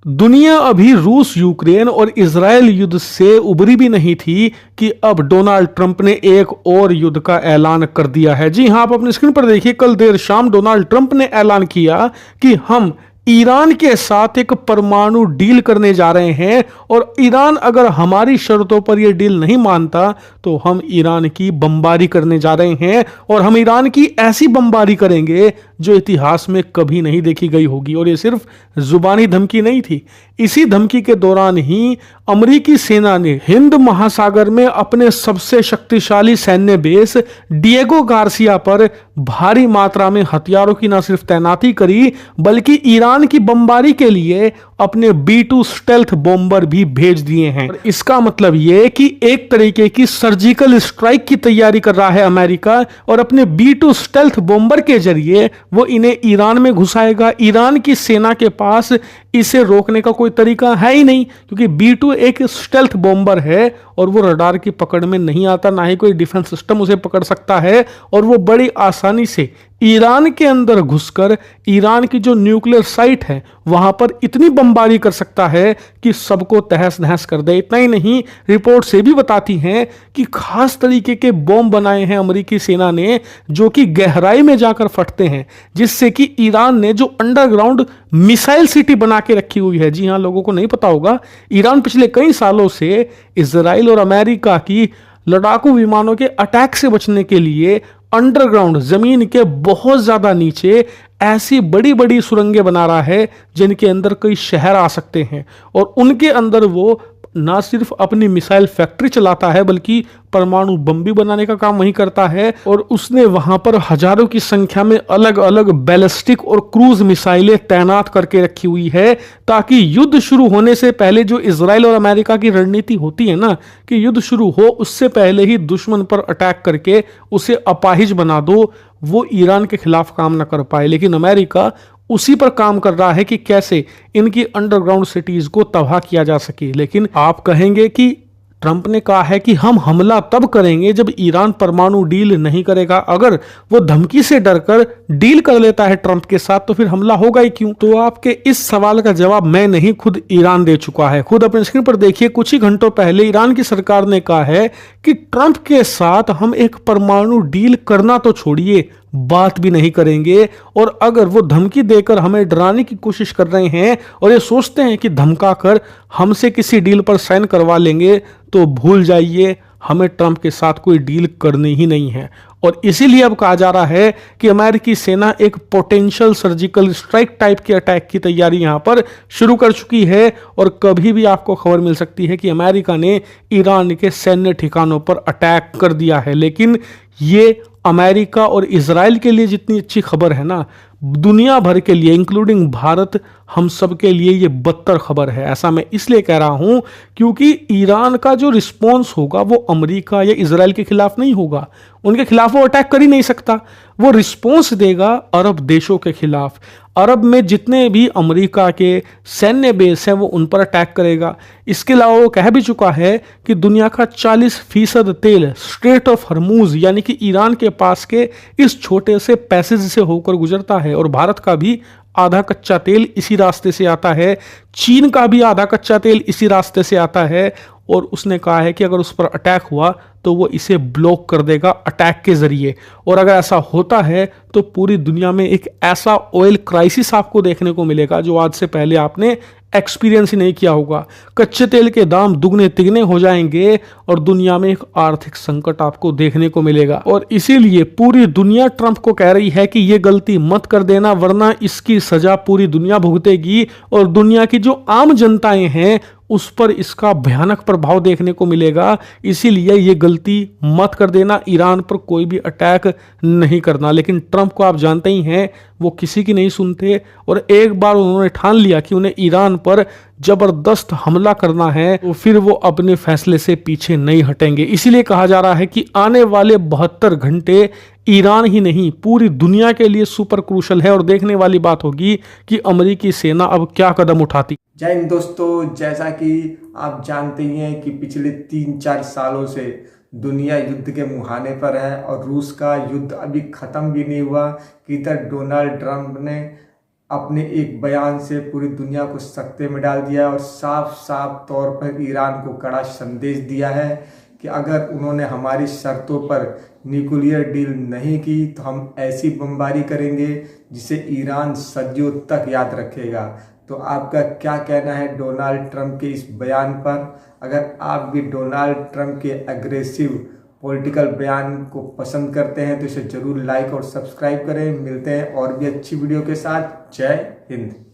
दुनिया अभी रूस यूक्रेन और इजराइल युद्ध से उबरी भी नहीं थी कि अब डोनाल्ड ट्रंप ने एक और युद्ध का ऐलान कर दिया है। जी हां, आप अपनी स्क्रीन पर देखिए, कल देर शाम डोनाल्ड ट्रंप ने ऐलान किया कि हम ईरान के साथ एक परमाणु डील करने जा रहे हैं और ईरान अगर हमारी शर्तों पर यह डील नहीं मानता तो हम ईरान की बमबारी करने जा रहे हैं और हम ईरान की ऐसी बमबारी करेंगे जो इतिहास में कभी नहीं देखी गई होगी। और ये सिर्फ जुबानी धमकी नहीं थी। इसी धमकी के दौरान ही अमेरिकी सेना ने हिंद महासागर में अपने सबसे शक्तिशाली सैन्य बेस डिएगो गार्सिया पर भारी मात्रा में हथियारों की न सिर्फ तैनाती करी बल्कि ईरान की बमबारी के लिए अपने B-2 स्टेल्थ बॉम्बर भी भेज दिए हैं। इसका मतलब यह कि एक तरीके की सर्जिकल स्ट्राइक की तैयारी कर रहा है अमेरिका और अपने B-2 स्टेल्थ बॉम्बर के जरिए वो इन्हें ईरान में घुसाएगा। ईरान की सेना के पास इसे रोकने का कोई तरीका है ही नहीं, क्योंकि B-2 एक स्टेल्थ बॉम्बर है और वो रडार की पकड़ में नहीं आता, ना ही कोई डिफेंस सिस्टम उसे पकड़ सकता है और वो बड़ी आसानी से ईरान के अंदर घुसकर ईरान की जो न्यूक्लियर साइट है वहां पर इतनी बमबारी कर सकता है कि सबको तहस नहस कर दे। इतना ही नहीं, रिपोर्ट से भी बताती हैं कि खास तरीके के बॉम्ब बनाए हैं अमेरिकी सेना ने जो कि गहराई में जाकर फटते हैं, जिससे कि ईरान ने जो अंडरग्राउंड मिसाइल सिटी बना के रखी हुई है। जी हां, लोगों को नहीं पता होगा, ईरान पिछले कई सालों से इजराइल और अमेरिका की लड़ाकू विमानों के अटैक से बचने के लिए अंडरग्राउंड जमीन के बहुत ज्यादा नीचे ऐसी बड़ी बड़ी सुरंगें बना रहा है जिनके अंदर कई शहर आ सकते हैं और उनके अंदर वो ना सिर्फ अपनी मिसाइल फैक्ट्री चलाता है बल्कि परमाणु बम भी बनाने का काम वही करता है। और उसने वहां पर हजारों की संख्या में अलग अलग बैलिस्टिक और क्रूज मिसाइलें तैनात करके रखी हुई है ताकि युद्ध शुरू होने से पहले, जो इजराइल और अमेरिका की रणनीति होती है ना कि युद्ध शुरू हो उससे पहले ही दुश्मन पर अटैक करके उसे अपाहिज बना दो, वो ईरान के खिलाफ काम ना कर पाए। लेकिन अमेरिका उसी पर काम कर रहा है कि कैसे इनकी अंडरग्राउंड सिटीज को तबाह किया जा सके। लेकिन आप कहेंगे कि ट्रंप ने कहा है कि हम हमला तब करेंगे जब ईरान परमाणु डील नहीं करेगा। अगर वो धमकी से डरकर डील कर लेता है ट्रंप के साथ तो फिर हमला होगा ही क्यों? तो आपके इस सवाल का जवाब मैं नहीं, खुद ईरान दे चुका है। खुद अपने स्क्रीन पर देखिए, कुछ ही घंटों पहले ईरान की सरकार ने कहा है कि ट्रंप के साथ हम एक परमाणु डील करना तो छोड़िए, बात भी नहीं करेंगे। और अगर वो धमकी देकर हमें डराने की कोशिश कर रहे हैं और ये सोचते हैं कि धमका कर हमसे किसी डील पर साइन करवा लेंगे तो भूल जाइए, हमें ट्रंप के साथ कोई डील करनी ही नहीं है। और इसीलिए अब कहा जा रहा है कि अमेरिकी सेना एक पोटेंशियल सर्जिकल स्ट्राइक टाइप के अटैक की तैयारी यहां पर शुरू कर चुकी है और कभी भी आपको खबर मिल सकती है कि अमेरिका ने ईरान के सैन्य ठिकानों पर अटैक कर दिया है। लेकिन ये अमेरिका और इजराइल के लिए जितनी अच्छी खबर है ना, दुनिया भर के लिए इंक्लूडिंग भारत, हम सब के लिए ये बदतर खबर है। ऐसा मैं इसलिए कह रहा हूं क्योंकि ईरान का जो रिस्पॉन्स होगा वो अमेरिका या इजराइल के खिलाफ नहीं होगा, उनके खिलाफ वो अटैक कर ही नहीं सकता। वो रिस्पॉन्स देगा अरब देशों के खिलाफ। अरब में जितने भी अमेरिका के सैन्य बेस हैं वो उन पर अटैक करेगा। इसके अलावा वो कह भी चुका है कि दुनिया का 40% तेल स्ट्रेट ऑफ हरमूज यानी कि ईरान के पास के इस छोटे से पैसेज से होकर गुजरता है और भारत का भी आधा कच्चा तेल इसी रास्ते से आता है, चीन का भी आधा कच्चा तेल इसी रास्ते से आता है। और उसने कहा है कि अगर उस पर अटैक हुआ तो वो इसे ब्लॉक कर देगा अटैक के जरिए। और अगर ऐसा होता है तो पूरी दुनिया में एक ऐसा ऑयल क्राइसिस आपको देखने को मिलेगा जो आज से पहले आपने एक्सपीरियंस ही नहीं किया होगा। कच्चे तेल के दाम दुगने तिगने हो जाएंगे और दुनिया में एक आर्थिक संकट आपको देखने को मिलेगा। और इसीलिए पूरी दुनिया ट्रंप को कह रही है कि ये गलती मत कर देना वरना इसकी सजा पूरी दुनिया भुगतेगी और दुनिया की जो आम जनताएं हैं उस पर इसका भयानक प्रभाव देखने को मिलेगा। इसीलिए ये गलती मत कर देना, ईरान पर कोई भी अटैक नहीं करना। लेकिन ट्रंप को आप जानते ही हैं, वो किसी की नहीं सुनते और एक बार उन्होंने ठान लिया कि उन्हें ईरान पर जबरदस्त हमला करना है तो फिर वो अपने फैसले से पीछे नहीं हटेंगे। इसीलिए कहा जा रहा है कि आने वाले 72 घंटे ईरान ही नहीं पूरी दुनिया के लिए सुपर क्रूशल है और देखने वाली बात होगी कि अमेरिकी सेना अब क्या कदम उठाती। जय हिंद दोस्तों, जैसा कि आप जानते ही हैं कि पिछले 3-4 सालों से दुनिया युद्ध के मुहाने पर है और रूस का युद्ध अभी ख़त्म भी नहीं हुआ कि इधर डोनाल्ड ट्रंप ने अपने एक बयान से पूरी दुनिया को सकते में डाल दिया है और साफ साफ तौर पर ईरान को कड़ा संदेश दिया है कि अगर उन्होंने हमारी शर्तों पर न्यूक्लियर डील नहीं की तो हम ऐसी बमबारी करेंगे जिसे ईरान सदियों तक याद रखेगा। तो आपका क्या कहना है डोनाल्ड ट्रंप के इस बयान पर? अगर आप भी डोनाल्ड ट्रंप के एग्रेसिव पॉलिटिकल बयान को पसंद करते हैं तो इसे जरूर लाइक और सब्सक्राइब करें। मिलते हैं और भी अच्छी वीडियो के साथ। जय हिंद।